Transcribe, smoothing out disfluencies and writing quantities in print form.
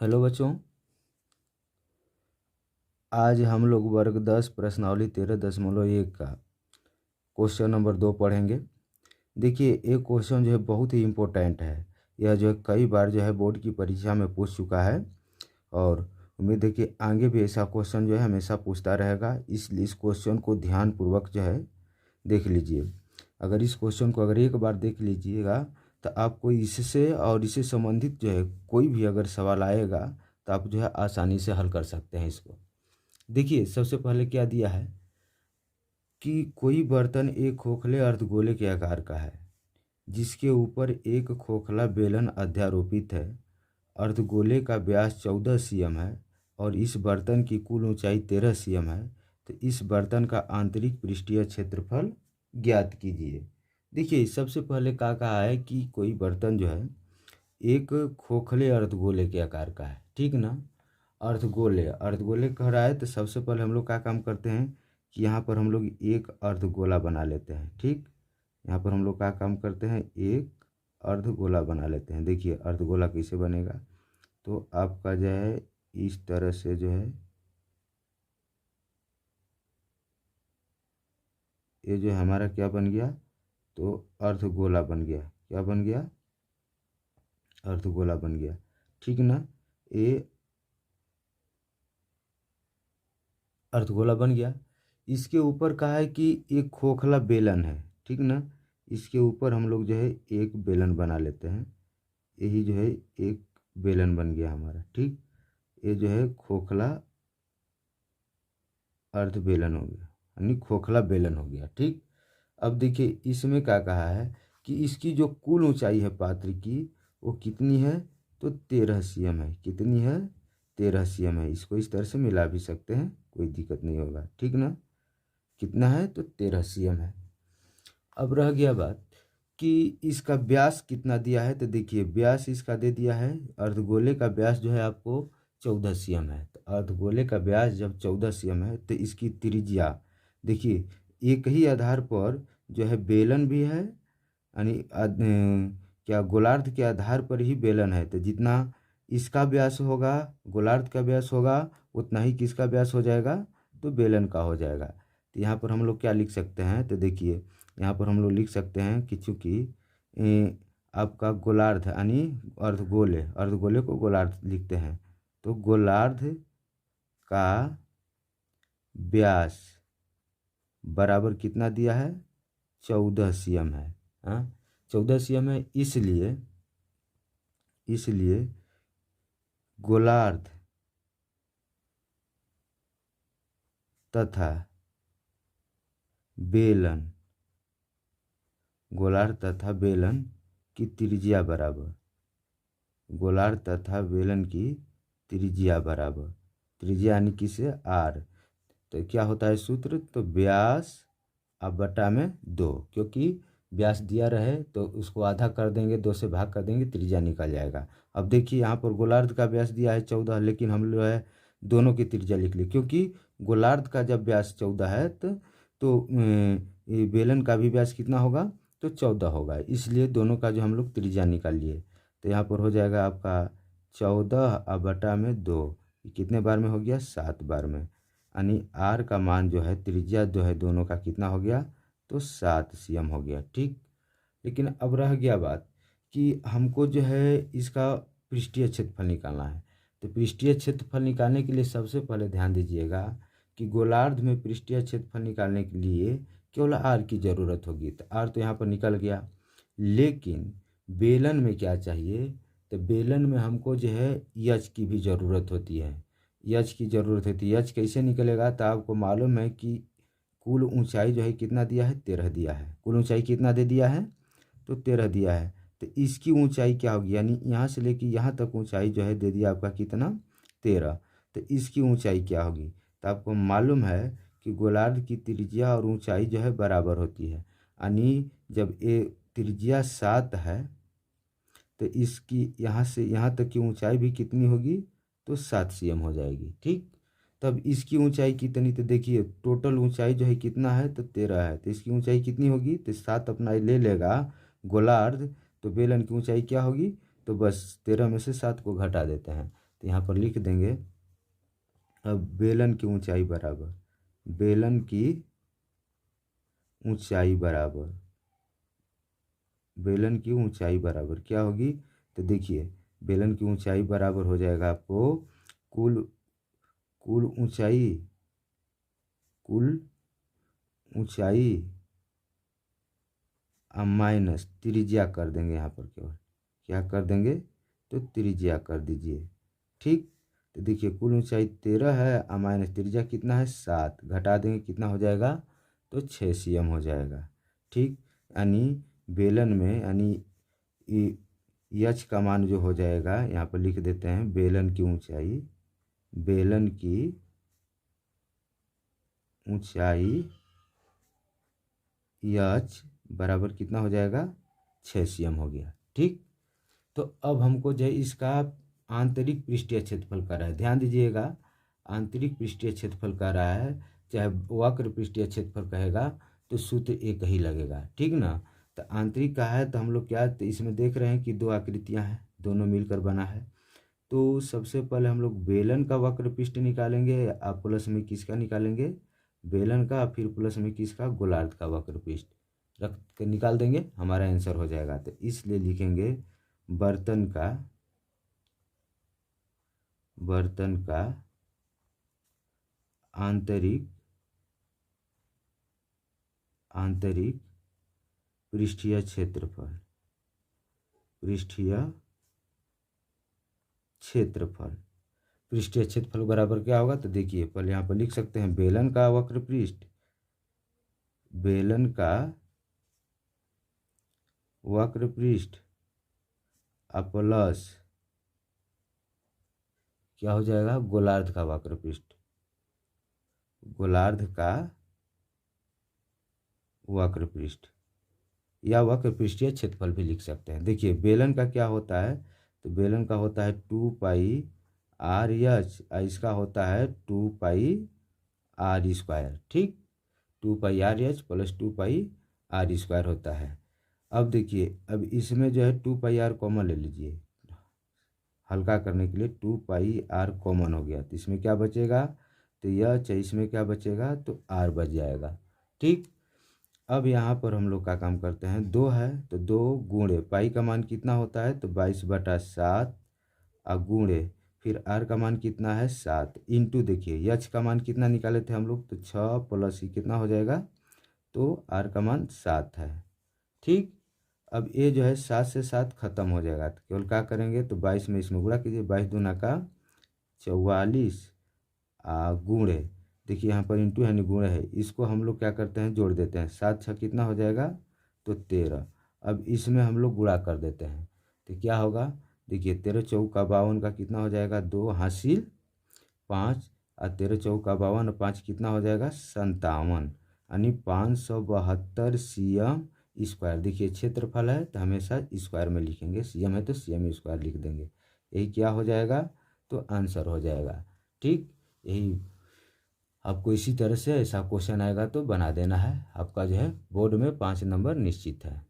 Hello बच्चों, आज हम लोग वर्ग 10 प्रश्नावली 13.1 का क्वेश्चन नंबर 2 पढ़ेंगे। देखिए, एक क्वेश्चन जो है बहुत ही इम्पोर्टेंट है। यह जो है कई बार जो है बोर्ड की परीक्षा में पूछ चुका है और उम्मीद है कि आगे भी ऐसा क्वेश्चन जो है हमेशा पूछता रहेगा। इसलिए इस क्वेश्चन को ध्यानपूर्वक जो है देख लीजिए। अगर इस क्वेश्चन को अगर एक बार देख लीजिएगा तो आपको इससे और इससे संबंधित जो है कोई भी अगर सवाल आएगा तो आप जो है आसानी से हल कर सकते हैं इसको। देखिए, सबसे पहले क्या दिया है कि कोई बर्तन एक खोखले अर्धगोले के आकार का है जिसके ऊपर एक खोखला बेलन अध्यारोपित है। अर्धगोले का व्यास 14 सीएम है और इस बर्तन की कुल ऊंचाई 13 सीएम है। तो इस बर्तन का आंतरिक पृष्ठीय क्षेत्रफल ज्ञात कीजिए। देखिए, सबसे पहले क्या कहा है कि कोई बर्तन जो है एक खोखले अर्धगोले के आकार का है, ठीक ना। अर्धगोले अर्धगोले कह रहा है तो सबसे पहले हम लोग क्या काम करते हैं कि यहाँ पर हम लोग एक अर्धगोला बना लेते हैं। ठीक, यहाँ पर हम लोग क्या काम करते हैं, एक अर्धगोला बना लेते हैं। देखिए अर्धगोला कैसे बनेगा, तो आपका जो है इस तरह से जो है ये जो हमारा क्या बन गया, तो अर्धगोला बन गया। क्या बन गया, अर्धगोला बन गया, ठीक ना। ये अर्धगोला बन गया। इसके ऊपर कहा है कि एक खोखला बेलन है, ठीक ना। इसके ऊपर हम लोग जो है एक बेलन बना लेते हैं। यही जो है एक बेलन बन गया हमारा। ठीक, ये जो है खोखला अर्ध बेलन हो गया, यानी खोखला बेलन हो गया। ठीक, अब देखिए इसमें क्या कहा है कि इसकी जो कुल ऊंचाई है पात्र की वो कितनी है, तो 13 सीएम है। कितनी है, 13 सीएम है। इसको इस तरह से मिला भी सकते हैं, कोई दिक्कत नहीं होगा, ठीक ना। कितना है, तो 13 सीएम है। अब रह गया बात कि इसका व्यास कितना दिया है। तो देखिए व्यास इसका दे दिया है, अर्धगोले का व्यास जो है आपको 14 सीएम है। तो अर्धगोले का व्यास जब 14 सीएम है तो इसकी त्रिज्या देखिए, एक ही आधार पर जो है बेलन भी है, यानी क्या गोलार्ध के आधार पर ही बेलन है। तो जितना इसका व्यास होगा, गोलार्ध का व्यास होगा, उतना ही किसका व्यास हो जाएगा, तो बेलन का हो जाएगा। तो यहाँ पर हम लोग क्या लिख सकते हैं, तो देखिए यहाँ पर हम लोग लिख सकते हैं कि चूँकि आपका गोलार्ध यानी अर्धगोले, अर्धगोले को गोलार्ध लिखते हैं, तो गोलार्ध का व्यास बराबर कितना दिया है, 14 सीएम है। हाँ, 14 सीएम है। इसलिए इसलिए गोलार्ध तथा बेलन, गोलार्ध तथा बेलन की त्रिज्या बराबर, गोलार्ध तथा बेलन की त्रिज्या बराबर, त्रिज्या यानी किसे, आर। तो क्या होता है सूत्र, तो व्यास अब बटा में 2, क्योंकि व्यास दिया रहे तो उसको आधा कर देंगे, 2 से भाग कर देंगे, त्रिज्या निकल जाएगा। अब देखिए यहाँ पर गोलार्ध का व्यास दिया है 14, लेकिन हम जो है दोनों की त्रिज्या लिख ली, क्योंकि गोलार्ध का जब व्यास 14 है तो ये बेलन का भी व्यास कितना होगा, तो 14 होगा। इसलिए दोनों का जो हम लोग त्रिज्या निकाल लिए, तो यहाँ पर हो जाएगा आपका 14 अब बटा में 2, कितने बार में हो गया, 7 बार में, यानी आर का मान जो है, त्रिज्या जो है दोनों का कितना हो गया, तो 7 सीएम हो गया। ठीक, लेकिन अब रह गया बात कि हमको जो है इसका पृष्ठीय क्षेत्रफल निकालना है। तो पृष्ठीय क्षेत्रफल निकालने के लिए सबसे पहले ध्यान दीजिएगा कि गोलार्ध में पृष्ठीय क्षेत्रफल निकालने के लिए केवल आर की ज़रूरत होगी। तो आर तो यहाँ पर निकल गया, लेकिन बेलन में क्या चाहिए, तो बेलन में हमको जो है यच की भी ज़रूरत होती है। यच की ज़रूरत होती है। यच कैसे निकलेगा, तो आपको मालूम है कि कुल ऊंचाई जो है कितना दिया है, 13 दिया है। कुल ऊंचाई कितना दे दिया है, तो 13 दिया है। तो इसकी ऊंचाई क्या होगी, यानी यहाँ से लेके यहाँ तक ऊंचाई जो है दे दिया आपका कितना, 13। तो इसकी ऊंचाई क्या होगी, तो आपको मालूम है कि गोलार्ध की त्रिज्या और ऊंचाई जो है बराबर होती है, यानी जब ये त्रिज्या 7 है तो इसकी यहाँ से यहाँ तक की ऊंचाई भी कितनी होगी, तो 7 सीएम हो जाएगी। ठीक, तब इसकी ऊंचाई कितनी, तो देखिए टोटल ऊंचाई जो है कितना है, तो 13 है। तो इसकी ऊंचाई कितनी होगी, तो 7 अपना ले लेगा गोलार्ध, तो बेलन की ऊंचाई क्या होगी, तो बस 13 में से 7 को घटा देते हैं, तो यहाँ पर लिख देंगे अब बेलन की ऊंचाई बराबर, बेलन की ऊंचाई बराबर, बेलन की ऊंचाई बराबर क्या होगी, तो देखिए बेलन की ऊंचाई बराबर हो जाएगा आपको कुल कुल ऊंचाई, कुल ऊंचाई माइनस त्रिज्या कर देंगे, यहाँ पर केवल क्या कर देंगे, तो त्रिज्या कर दीजिए। ठीक, तो देखिए कुल ऊंचाई 13 है, माइनस त्रिज्या कितना है 7, घटा देंगे कितना हो जाएगा, तो 6 cm हो जाएगा। ठीक, यानी बेलन में यानी यच का मान जो हो जाएगा, यहाँ पर लिख देते हैं बेलन की ऊंचाई, बेलन की ऊंचाई यच बराबर कितना हो जाएगा, 6 cm हो गया। ठीक, तो अब हमको जो है इसका आंतरिक पृष्ठीय क्षेत्रफल का रहा है, ध्यान दीजिएगा, आंतरिक पृष्ठीय क्षेत्रफल का रहा है, चाहे वक्र पृष्ठीय क्षेत्रफल कहेगा तो सूत्र एक ही लगेगा। ठीक ना, तो आंतरिक का है तो हम लोग क्या, तो इसमें देख रहे हैं कि दो आकृतियां हैं, दोनों मिलकर बना है। तो सबसे पहले हम लोग बेलन का वक्र पृष्ठ निकालेंगे, आप प्लस में किसका निकालेंगे, बेलन का, फिर प्लस में किसका, गोलार्ध का वक्र पृष्ठ रख के निकाल देंगे, हमारा आंसर हो जाएगा। तो इसलिए लिखेंगे बर्तन का आंतरिक पृष्ठीय क्षेत्रफल, पृष्ठीय क्षेत्रफल बराबर क्या होगा, तो देखिए पहले यहाँ पर लिख सकते हैं बेलन का वक्र पृष्ठ, बेलन का वक्र पृष्ठ प्लस क्या हो जाएगा, गोलार्ध का वक्र पृष्ठ, गोलार्ध का वक्र पृष्ठ या वक्र पृष्ठीय क्षेत्रफल भी लिख सकते हैं। देखिए बेलन का क्या होता है, तो बेलन का होता है 2πr/h, इसका होता है 2πr²। ठीक, 2πr/h प्लस 2πr² होता है। अब देखिए अब इसमें जो है 2πr कॉमन ले लीजिए, हल्का करने के लिए 2πr कॉमन हो गया, तो इसमें क्या बचेगा, तो यह इसमें क्या बचेगा, तो r बच जाएगा। ठीक, अब यहाँ पर हम लोग का काम करते हैं, 2 है तो 2 गुणे पाई का मान कितना होता है, तो 22/7 गुणे फिर r का मान कितना है 7 इंटू, देखिए यच का मान कितना निकाले थे हम लोग, तो 6 प्लस ही कितना हो जाएगा, तो r का मान 7 है। ठीक, अब ये जो है 7 से 7 खत्म हो जाएगा, तो केवल क्या करेंगे, तो 22 में इसमें गुणा कीजिए, 22 दूना का 44 गुणे, देखिए यहाँ पर इंटू यानी गुणे है, इसको हम लोग क्या करते हैं जोड़ देते हैं, 7 6 कितना हो जाएगा, तो 13। अब इसमें हम लोग गुणा कर देते हैं, तो क्या होगा, देखिए 13 चौका 52 का कितना हो जाएगा, 2 हासिल 5 और 13 चौका 52 और 5 कितना हो जाएगा, 57, यानी 572 cm²। देखिए क्षेत्रफल है तो हमेशा स्क्वायर में लिखेंगे, cm है तो cm² लिख देंगे, यही क्या हो जाएगा, तो आंसर हो जाएगा। ठीक, यही आपको इसी तरह से ऐसा क्वेश्चन आएगा तो बना देना है, आपका जो है बोर्ड में 5 नंबर निश्चित है।